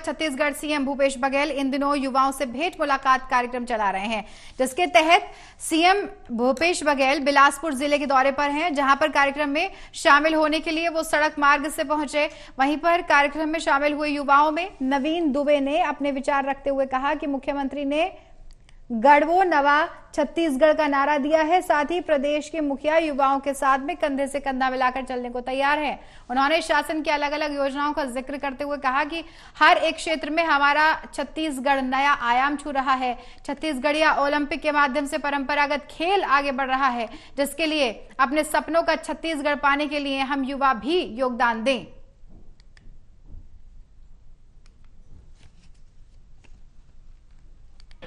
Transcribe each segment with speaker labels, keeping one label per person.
Speaker 1: Chhattisgarh CM Bhupesh Baghel इन दिनों युवाओं से भेंट मुलाकात कार्यक्रम चला रहे हैं, जिसके तहत सीएम भूपेश बघेल बिलासपुर जिले के दौरे पर हैं, जहां पर कार्यक्रम में शामिल होने के लिए वो सड़क मार्ग से पहुंचे। वहीं पर कार्यक्रम में शामिल हुए युवाओं में नवीन दुबे ने अपने विचार रखते हुए कहा कि मुख्यमंत्री ने गढ़वो नवा छत्तीसगढ़ का नारा दिया है, साथ ही प्रदेश के मुखिया युवाओं के साथ में कंधे से कंधा मिलाकर चलने को तैयार है। उन्होंने शासन की अलग अलग योजनाओं का जिक्र करते हुए कहा कि हर एक क्षेत्र में हमारा छत्तीसगढ़ नया आयाम छू रहा है। छत्तीसगढ़िया ओलंपिक के माध्यम से परंपरागत खेल आगे बढ़ रहा है, जिसके लिए अपने सपनों का छत्तीसगढ़ पाने के लिए हम युवा भी योगदान दें।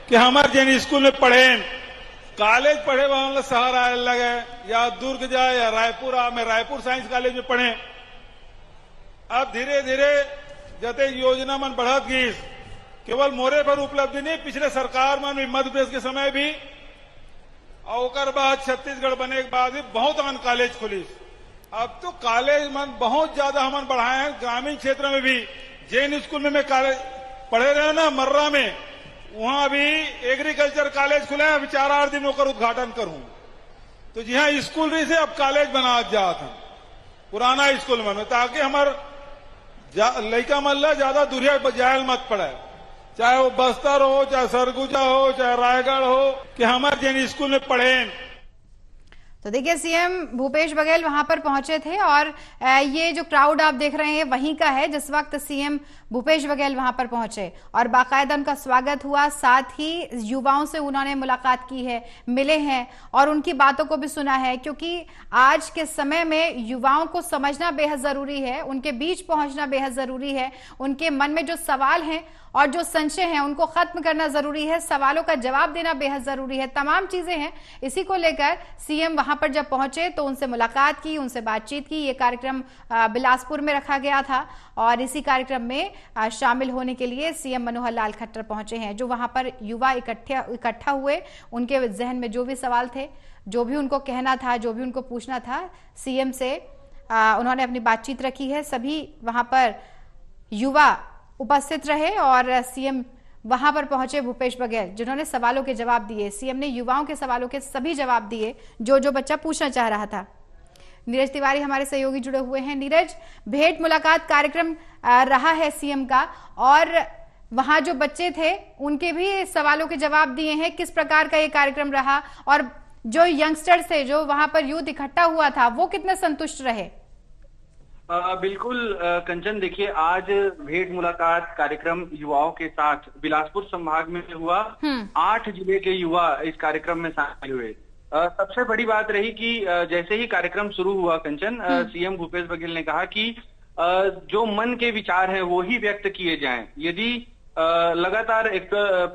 Speaker 2: कि हमारे जिन स्कूल में पढ़े, कॉलेज पढ़े, वहां शहर आए लगे या दुर्ग जाए या रायपुर मैं रायपुर साइंस कॉलेज में पढ़े। अब धीरे धीरे जते योजना मन बढ़त गई, केवल मोरे पर उपलब्धि नहीं, पिछले सरकार मन मध्य प्रदेश के समय भी और बाद छत्तीसगढ़ बने के बाद भी बहुत अन कॉलेज खुली। अब तो कॉलेज मन बहुत ज्यादा हमन बढ़ाए हैं। ग्रामीण क्षेत्र में भी जैन स्कूल में मैं कॉलेज पढ़े रहे ना मर्रा में, वहां भी एग्रीकल्चर कॉलेज खुले हैं। 4-8 दिन होकर उद्घाटन करूं तो जी हाँ, स्कूल रही से अब कॉलेज बना जात है पुराना स्कूल में, ताकि हमार लड़का मल्ला ज्यादा दूरिया जायल मत पड़े, चाहे वो बस्तर हो, चाहे सरगुजा हो, चाहे रायगढ़ हो, कि हमारे जिन स्कूल में पढ़े।
Speaker 1: तो देखिए, सीएम भूपेश बघेल वहां पर पहुंचे थे और ये जो क्राउड आप देख रहे हैं वहीं का है जिस वक्त सीएम भूपेश बघेल वहां पर पहुंचे और बाकायदा उनका स्वागत हुआ। साथ ही युवाओं से उन्होंने मुलाकात की है, मिले हैं और उनकी बातों को भी सुना है, क्योंकि आज के समय में युवाओं को समझना बेहद जरूरी है, उनके बीच पहुंचना बेहद जरूरी है। उनके मन में जो सवाल हैं और जो संशय हैं उनको खत्म करना जरूरी है, सवालों का जवाब देना बेहद जरूरी है। तमाम चीजें हैं। इसी को लेकर सीएम वहां पर जब पहुंचे तो उनसे मुलाकात की, उनसे बातचीत की। ये कार्यक्रम बिलासपुर में रखा गया था और इसी कार्यक्रम में शामिल होने के लिए सीएम मनोहर लाल खट्टर पहुंचे हैं। जो वहां पर युवा इकट्ठा हुए, उनके जहन में जो भी सवाल थे, जो भी उनको कहना था, जो भी उनको पूछना था, सीएम से उन्होंने अपनी बातचीत रखी है। सभी वहां पर युवा उपस्थित रहे और सीएम वहां पर पहुंचे भूपेश बघेल, जिन्होंने सवालों के जवाब दिए। सीएम ने युवाओं के सवालों के सभी जवाब दिए जो बच्चा पूछना चाह रहा था। नीरज तिवारी हमारे सहयोगी जुड़े हुए हैं। नीरज, भेंट मुलाकात कार्यक्रम रहा है सीएम का और वहां जो बच्चे थे उनके भी सवालों के जवाब दिए हैं। किस प्रकार का ये कार्यक्रम रहा और जो यंगस्टर्स थे, जो वहां पर यूथ इकट्ठा हुआ था, वो कितने संतुष्ट रहे?
Speaker 3: बिल्कुल कंचन, देखिए आज भेंट मुलाकात कार्यक्रम युवाओं के साथ बिलासपुर संभाग में हुआ। 8 जिले के युवा इस कार्यक्रम में शामिल हुए। सबसे बड़ी बात रही कि जैसे ही कार्यक्रम शुरू हुआ कंचन, सीएम भूपेश बघेल ने कहा कि जो मन के विचार हैं वो ही व्यक्त किए जाएं। यदि लगातार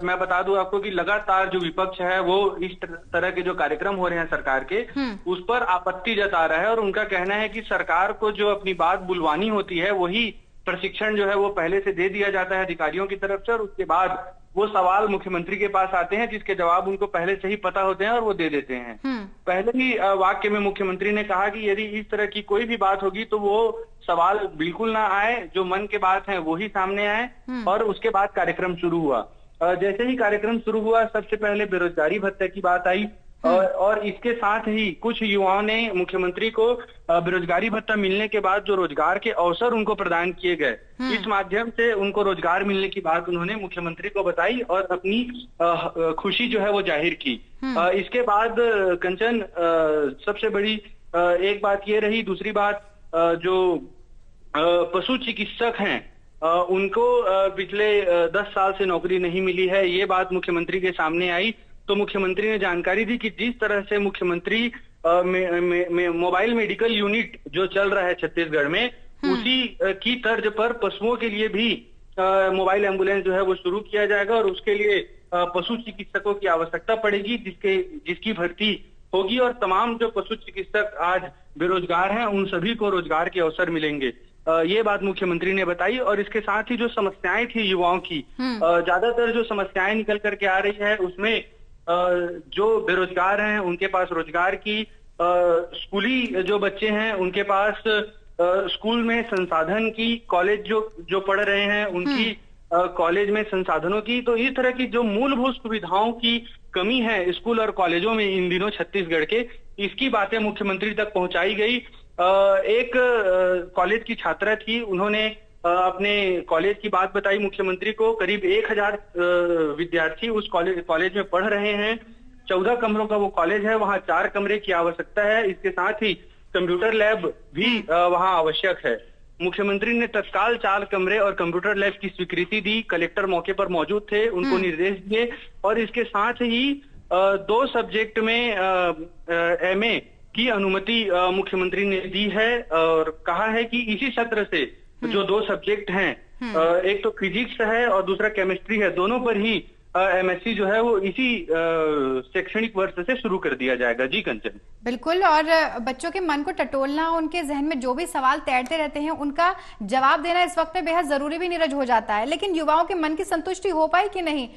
Speaker 3: मैं बता दूं आपको कि लगातार जो विपक्ष है वो इस तरह के जो कार्यक्रम हो रहे हैं सरकार के, उस पर आपत्ति जता रहा है और उनका कहना है कि सरकार को जो अपनी बात बुलवानी होती है वही प्रशिक्षण जो है वो पहले से दे दिया जाता है अधिकारियों की तरफ से और उसके बाद वो सवाल मुख्यमंत्री के पास आते हैं जिसके जवाब उनको पहले से ही पता होते हैं और वो दे देते हैं। पहले ही वाक्य में मुख्यमंत्री ने कहा कि यदि इस तरह की कोई भी बात होगी तो वो सवाल बिल्कुल ना आए, जो मन के बात है वो ही सामने आए। और उसके बाद कार्यक्रम शुरू हुआ। जैसे ही कार्यक्रम शुरू हुआ सबसे पहले बेरोजगारी भत्ते की बात आई और इसके साथ ही कुछ युवाओं ने मुख्यमंत्री को बेरोजगारी भत्ता मिलने के बाद जो रोजगार के अवसर उनको प्रदान किए गए, इस माध्यम से उनको रोजगार मिलने की बात उन्होंने मुख्यमंत्री को बताई और अपनी खुशी जो है वो जाहिर की। इसके बाद कंचन, सबसे बड़ी एक बात ये रही। दूसरी बात, जो पशु चिकित्सक हैं उनको पिछले 10 साल से नौकरी नहीं मिली है, ये बात मुख्यमंत्री के सामने आई। तो मुख्यमंत्री ने जानकारी दी कि जिस तरह से मुख्यमंत्री मोबाइल मेडिकल यूनिट जो चल रहा है छत्तीसगढ़ में, उसी की तर्ज पर पशुओं के लिए भी मोबाइल एम्बुलेंस जो है वो शुरू किया जाएगा और उसके लिए पशु चिकित्सकों की आवश्यकता पड़ेगी, जिसकी भर्ती होगी और तमाम जो पशु चिकित्सक आज बेरोजगार हैं उन सभी को रोजगार के अवसर मिलेंगे। ये बात मुख्यमंत्री ने बताई। और इसके साथ ही जो समस्याएं थी युवाओं की, ज्यादातर जो समस्याएं निकल करके आ रही है उसमें जो बेरोजगार हैं उनके पास रोजगार की, स्कूली जो बच्चे हैं उनके पास स्कूल में संसाधन की, कॉलेज जो पढ़ रहे हैं उनकी कॉलेज में संसाधनों की, तो इस तरह की जो मूलभूत सुविधाओं की कमी है स्कूल और कॉलेजों में इन दिनों छत्तीसगढ़ के, इसकी बातें मुख्यमंत्री तक पहुंचाई गई। एक कॉलेज की छात्रा थी, उन्होंने अपने कॉलेज की बात बताई मुख्यमंत्री को। करीब 1000 विद्यार्थी उस कॉलेज में पढ़ रहे हैं। 14 कमरों का वो कॉलेज है, वहाँ 4 कमरे की आवश्यकता है। इसके साथ ही कंप्यूटर लैब भी वहाँ आवश्यक है। मुख्यमंत्री ने तत्काल 4 कमरे और कंप्यूटर लैब की स्वीकृति दी। कलेक्टर मौके पर मौजूद थे, उनको निर्देश दिए और इसके साथ ही 2 सब्जेक्ट में MA की अनुमति मुख्यमंत्री ने दी है और कहा है कि इसी सत्र से जो 2 सब्जेक्ट हैं, एक तो फिजिक्स है और दूसरा केमिस्ट्री है, दोनों पर ही MSc जो है वो इसी शैक्षणिक वर्ष से शुरू कर दिया जाएगा। जी कंचन,
Speaker 1: बिल्कुल। और बच्चों के मन को टटोलना, उनके जहन में जो भी सवाल तैरते रहते हैं उनका जवाब देना इस वक्त में बेहद जरूरी भी नीरज हो जाता है, लेकिन युवाओं के मन की संतुष्टि हो पाई कि नहीं?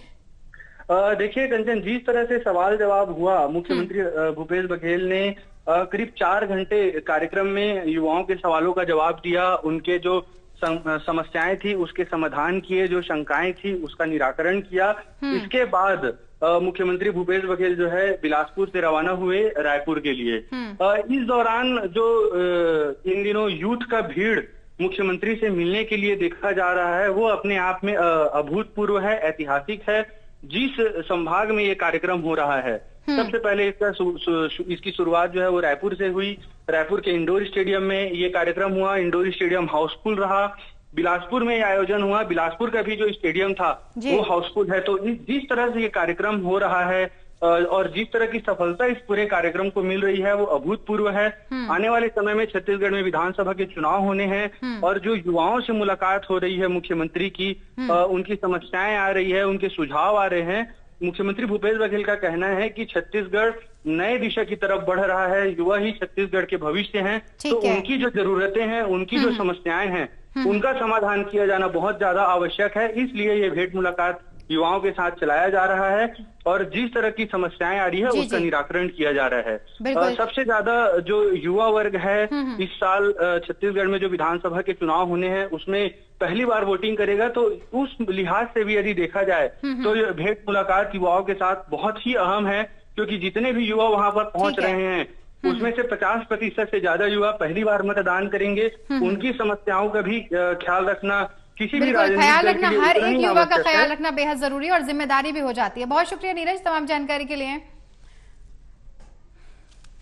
Speaker 3: देखिए कंचन, जिस तरह से सवाल जवाब हुआ, मुख्यमंत्री भूपेश बघेल ने करीब 4 घंटे कार्यक्रम में युवाओं के सवालों का जवाब दिया। उनके जो समस्याएं थी उसके समाधान किए, जो शंकाएं थी उसका निराकरण किया। इसके बाद मुख्यमंत्री भूपेश बघेल जो है बिलासपुर से रवाना हुए रायपुर के लिए। इस दौरान जो इन दिनों यूथ का भीड़ मुख्यमंत्री से मिलने के लिए देखा जा रहा है, वो अपने आप में अभूतपूर्व है, ऐतिहासिक है। जिस संभाग में ये कार्यक्रम हो रहा है, सबसे पहले इसकी शुरुआत जो है वो रायपुर से हुई। रायपुर के इंडोर स्टेडियम में ये कार्यक्रम हुआ। इंडोर स्टेडियम हाउसफुल रहा। बिलासपुर में ये आयोजन हुआ। बिलासपुर का भी जो स्टेडियम था वो हाउसफुल है। तो जिस तरह से ये कार्यक्रम हो रहा है और जिस तरह की सफलता इस पूरे कार्यक्रम को मिल रही है वो अभूतपूर्व है। आने वाले समय में छत्तीसगढ़ में विधानसभा के चुनाव होने हैं और जो युवाओं से मुलाकात हो रही है मुख्यमंत्री की, उनकी समस्याएं आ रही है, उनके सुझाव आ रहे हैं। मुख्यमंत्री भूपेश बघेल का कहना है कि छत्तीसगढ़ नए दिशा की तरफ बढ़ रहा है, युवा ही छत्तीसगढ़ के भविष्य हैं। तो उनकी जो जरूरतें हैं, उनकी जो समस्याएं हैं, उनका समाधान किया जाना बहुत ज्यादा आवश्यक है। इसलिए ये भेंट मुलाकात युवाओं के साथ चलाया जा रहा है और जिस तरह की समस्याएं आ रही है उसका निराकरण किया जा रहा है। सबसे ज्यादा जो युवा वर्ग है इस साल छत्तीसगढ़ में जो विधानसभा के चुनाव होने हैं उसमें पहली बार वोटिंग करेगा। तो उस लिहाज से भी यदि देखा जाए तो ये भेंट मुलाकात युवाओं के साथ बहुत ही अहम है, क्योंकि जितने भी युवा वहां पर पहुंच रहे हैं उसमें से 50% से ज्यादा युवा पहली बार मतदान करेंगे। उनकी समस्याओं का भी ख्याल रखना, किसी भी
Speaker 1: ख्याल रखना, हर एक युवा का ख्याल रखना बेहद जरूरी और जिम्मेदारी भी हो जाती है। बहुत शुक्रिया नीरज तमाम जानकारी के लिए।